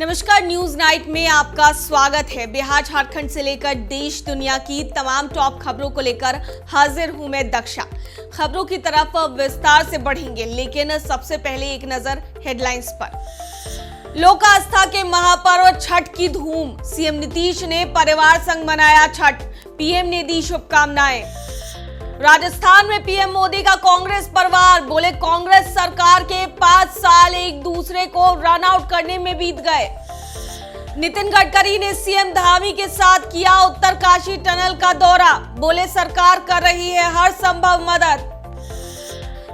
नमस्कार, news night में आपका स्वागत है। बिहार झारखंड से लेकर देश दुनिया की तमाम टॉप खबरों को लेकर हाजिर हूं मैं दक्षा। खबरों की तरफ विस्तार से बढ़ेंगे, लेकिन सबसे पहले एक नजर हेडलाइंस पर। लोक आस्था के महापर्व छठ की धूम। सीएम नीतीश ने परिवार संग मनाया छठ, पीएम ने दी शुभकामनाएं। राजस्थान में पीएम मोदी का कांग्रेस परिवार, बोले कांग्रेस सरकार के 5 साल एक दूसरे को रन आउट करने में बीत गए। नितिन गडकरी ने सीएम धामी के साथ किया उत्तरकाशी टनल का दौरा, बोले सरकार कर रही है हर संभव मदद।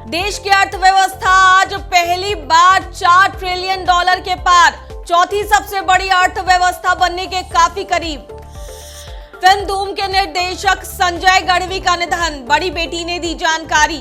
देश की अर्थव्यवस्था आज पहली बार $4 ट्रिलियन के पार, चौथी सबसे बड़ी अर्थव्यवस्था बनने के काफी करीब। फिल्म धूम के निर्देशक संजय गढ़वी का निधन, बड़ी बेटी ने दी जानकारी।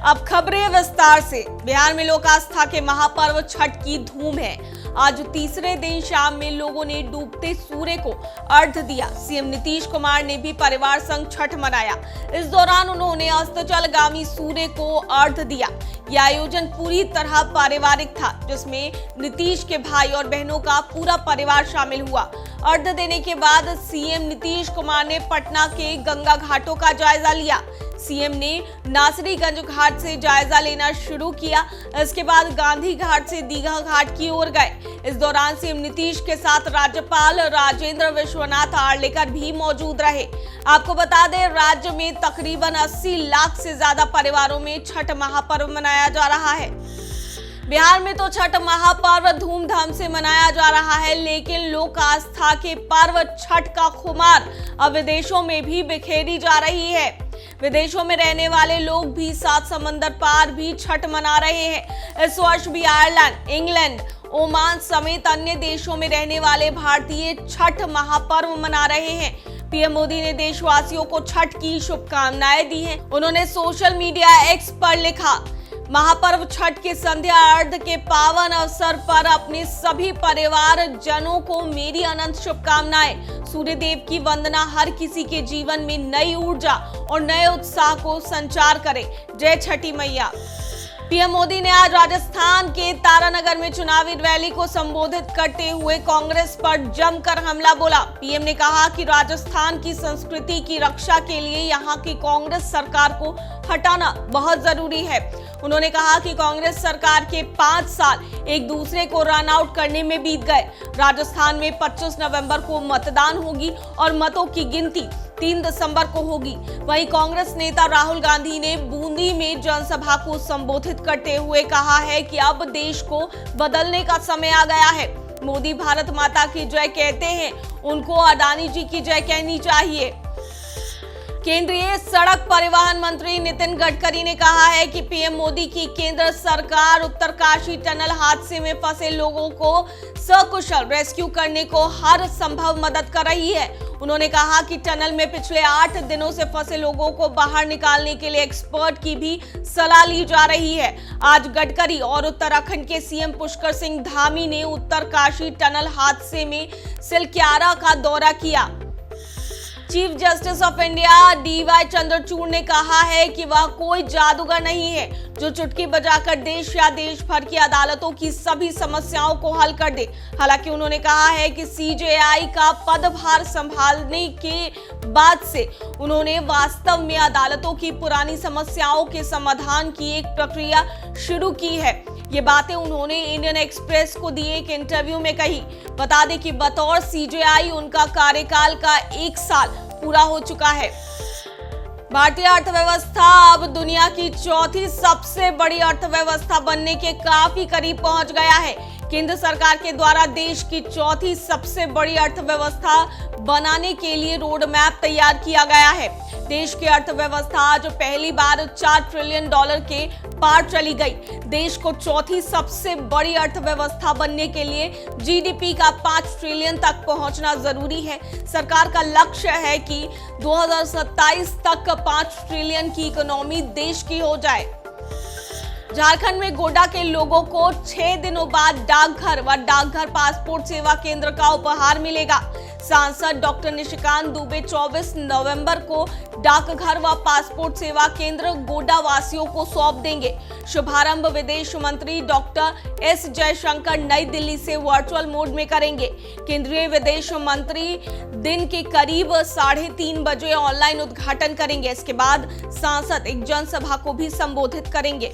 अब खबरें विस्तार से। बिहार में लोक आस्था के महापर्व छठ की धूम है। आज तीसरे दिन शाम में लोगों ने डूबते सूर्य को अर्घ्य दिया। सीएम नीतीश कुमार ने भी परिवार संग छठ मनाया। इस दौरान उन्होंने अस्ताचलगामी सूर्य को अर्घ्य दिया। यह आयोजन पूरी तरह पारिवारिक था, जिसमें नीतीश के भाई और बहनों का पूरा परिवार शामिल हुआ। अर्घ्य देने के बाद सीएम नीतीश कुमार ने पटना के गंगा घाटों का जायजा लिया। सीएम ने नासरीगंज घाट से जायजा लेना शुरू किया। इसके बाद गांधी घाट से दीघा घाट की ओर गए। इस दौरान सीएम नीतीश के साथ राज्यपाल राजेंद्र विश्वनाथ आर्लेकर भी मौजूद रहे। आपको बता दें, राज्य में तकरीबन 80 लाख से ज्यादा परिवारों में छठ महापर्व मनाया जा रहा है। बिहार में तो छठ महापर्व धूमधाम से मनाया जा रहा है, लेकिन लोक आस्था के पर्व छठ का खुमार अब विदेशों में भी बिखेरी जा रही है। विदेशों में रहने वाले लोग भी 7 समंदर पार भी छठ मना रहे हैं। इस वर्ष भी आयरलैंड, इंग्लैंड, ओमान समेत अन्य देशों में रहने वाले भारतीय छठ महापर्व मना रहे हैं। पीएम मोदी ने देशवासियों को छठ की शुभकामनाएं दी हैं। उन्होंने सोशल मीडिया एक्स पर लिखा, महापर्व छठ के संध्या अर्घ्य के पावन अवसर पर अपने सभी परिवार जनों को मेरी अनंत शुभकामनाएं। सूर्य देव की वंदना हर किसी के जीवन में नई ऊर्जा और नए उत्साह को संचार करे। जय छठी मैया। पीएम मोदी ने आज राजस्थान के तारानगर में चुनावी रैली को संबोधित करते हुए कांग्रेस पर जमकर हमला बोला। पीएम ने कहा कि राजस्थान की संस्कृति की रक्षा के लिए यहां की कांग्रेस सरकार को हटाना बहुत जरूरी है। उन्होंने कहा कि कांग्रेस सरकार के 5 साल एक दूसरे को रन आउट करने में बीत गए। राजस्थान में 25 नवंबर को मतदान होगी और मतों की गिनती 3 दिसंबर को होगी। वहीं कांग्रेस नेता राहुल गांधी ने बूंदी में जनसभा को संबोधित करते हुए कहा है कि अब देश को बदलने का समय आ गया है। मोदी भारत माता की जय कहते हैं, उनको अडानी जी की जय कहनी चाहिए। केंद्रीय सड़क परिवहन मंत्री नितिन गडकरी ने कहा है कि पीएम मोदी की केंद्र सरकार उत्तरकाशी टनल हादसे में फंसे लोगों को सकुशल रेस्क्यू करने को हर संभव मदद कर रही है। उन्होंने कहा कि टनल में पिछले 8 दिनों से फंसे लोगों को बाहर निकालने के लिए एक्सपर्ट की भी सलाह ली जा रही है। आज गडकरी और उत्तराखंड के सीएम पुष्कर सिंह धामी ने उत्तरकाशी टनल हादसे में सिलक्यारा का दौरा किया। Chief justice of India DY Chandrachud ने कहा है कि वह कोई जादूगर नहीं है जो चुटकी बजाकर देश या देश भर की अदालतों की सभी समस्याओं को हल कर दे। हालांकि उन्होंने कहा है कि CJI का पदभार संभालने के बाद से उन्होंने वास्तव में अदालतों की पुरानी समस्याओं के समाधान की एक प्रक्रिया शुरू की है। ये बातें उन्होंने इंडियन एक्सप्रेस को दिए एक इंटरव्यू में कही। बता दें कि बतौर CJI उनका कार्यकाल का 1 साल पूरा हो चुका है। भारतीय अर्थव्यवस्था अब दुनिया की चौथी सबसे बड़ी अर्थव्यवस्था बनने के काफी करीब पहुंच गया है। केंद्र सरकार के द्वारा देश की चौथी सबसे बड़ी अर्थव्यवस्था बनाने के लिए रोड मैप तैयार किया गया है। देश की अर्थव्यवस्था आज पहली बार $4 ट्रिलियन के पार चली गई। देश को चौथी सबसे बड़ी अर्थव्यवस्था बनने के लिए GDP का 5 ट्रिलियन तक पहुंचना जरूरी है। सरकार का लक्ष्य है कि 2027 तक 5 ट्रिलियन की इकोनॉमी देश की हो जाए। झारखंड में गोड्डा के लोगों को 6 दिनों बाद डाकघर व डाकघर पासपोर्ट सेवा केंद्र का उपहार मिलेगा। सांसद डॉक्टर निशिकांत दुबे 24 नवंबर को डाकघर व पासपोर्ट सेवा केंद्र गोड्डा वासियों को सौंप देंगे। शुभारंभ विदेश मंत्री डॉक्टर एस जयशंकर नई दिल्ली से वर्चुअल मोड में करेंगे। केंद्रीय विदेश मंत्री दिन के करीब 3:30 बजे ऑनलाइन उद्घाटन करेंगे। इसके बाद सांसद एक जनसभा को भी संबोधित करेंगे।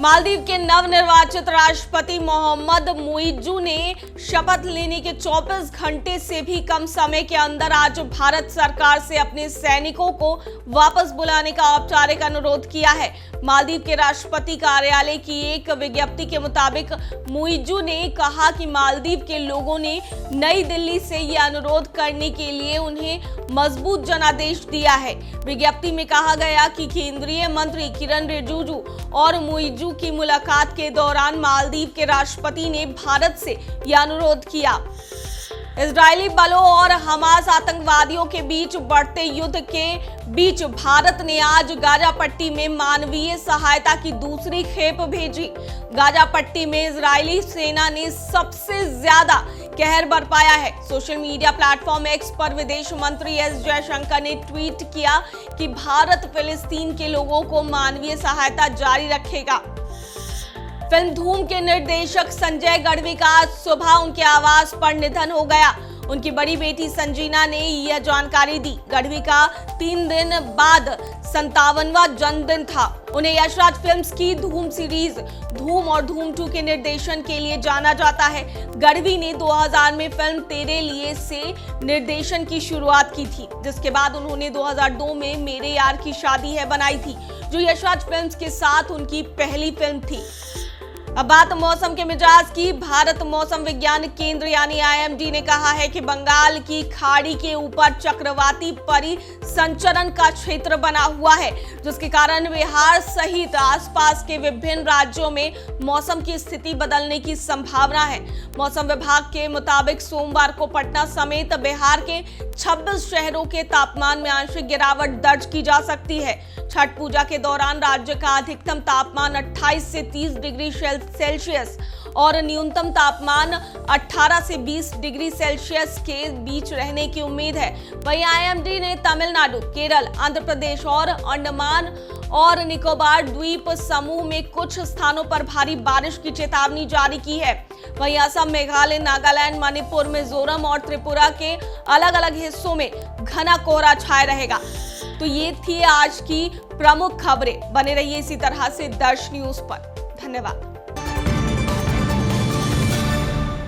मालदीव के नवनिर्वाचित राष्ट्रपति मोहम्मद मुइज्जू ने शपथ लेने के 24 घंटे से भी कम समय के अंदर आज भारत सरकार से अपने सैनिकों को वापस बुलाने का औपचारिक अनुरोध किया है। मालदीव के राष्ट्रपति कार्यालय की एक विज्ञप्ति के मुताबिक मुइज्जू ने कहा कि मालदीव के लोगों ने नई दिल्ली से ये अनुरोध करने के लिए उन्हें मजबूत जनादेश दिया है। विज्ञप्ति में कहा गया कि केंद्रीय मंत्री किरण रिजिजू और मुइज्जू की मुलाकात के दौरान मालदीव के राष्ट्रपति ने भारत से यह अनुरोध किया। इजरायली बलों और हमास आतंकवादियों के बीच बढ़ते युद्ध के बीच भारत ने आज गाजा पट्टी में मानवीय सहायता की दूसरी खेप भेजी। गाजा पट्टी में इजरायली सेना ने सबसे ज्यादा कहर बरपाया है। सोशल मीडिया प्लेटफॉर्म एक्स पर विदेश मंत्री एस जयशंकर ने ट्वीट किया कि भारत फिलिस्तीन के लोगों को मानवीय सहायता जारी रखेगा। फिल्म धूम के निर्देशक संजय गढ़वी का आज सुबह उनके आवास पर निधन हो गया। उनकी बड़ी बेटी संजीना ने यह जानकारी दी। गढ़वी का 3 दिन बाद 57वां जन्मदिन था। उन्हें यशराज फिल्म्स की धूम सीरीज धूम और धूम 2 के निर्देशन के लिए जाना जाता है। गढ़वी ने 2000 में फिल्म तेरे लिए से निर्देशन की शुरुआत की थी, जिसके बाद उन्होंने 2002 में मेरे यार की शादी है बनाई थी, जो यशराज फिल्म्स के साथ उनकी पहली फिल्म थी। अब बात मौसम के मिजाज की। भारत मौसम विज्ञान केंद्र यानी IMD ने कहा है कि बंगाल की खाड़ी के ऊपर चक्रवाती परिसंचरण का क्षेत्र बना हुआ है, जिसके कारण बिहार सहित आसपास के विभिन्न राज्यों में मौसम की स्थिति बदलने की संभावना है। मौसम विभाग के मुताबिक सोमवार को पटना समेत बिहार के 26 शहरों के तापमान में आंशिक गिरावट दर्ज की जा सकती है। छठ पूजा के दौरान राज्य का अधिकतम तापमान 28 से 30 डिग्री सेल्सियस और न्यूनतम तापमान 18 से 20 डिग्री सेल्सियस के बीच रहने की उम्मीद है। वहीं IMD ने तमिलनाडु, केरल, आंध्र प्रदेश और अंडमान और निकोबार द्वीप समूह में कुछ स्थानों पर भारी बारिश की चेतावनी जारी की है। वहीं असम, मेघालय, नागालैंड, मणिपुर, मिजोरम और त्रिपुरा के अलग अलग हिस्सों में घना कोहरा छाया रहेगा। तो ये थी आज की प्रमुख खबरें। बने रहिए इसी तरह से दर्श न्यूज पर। धन्यवाद।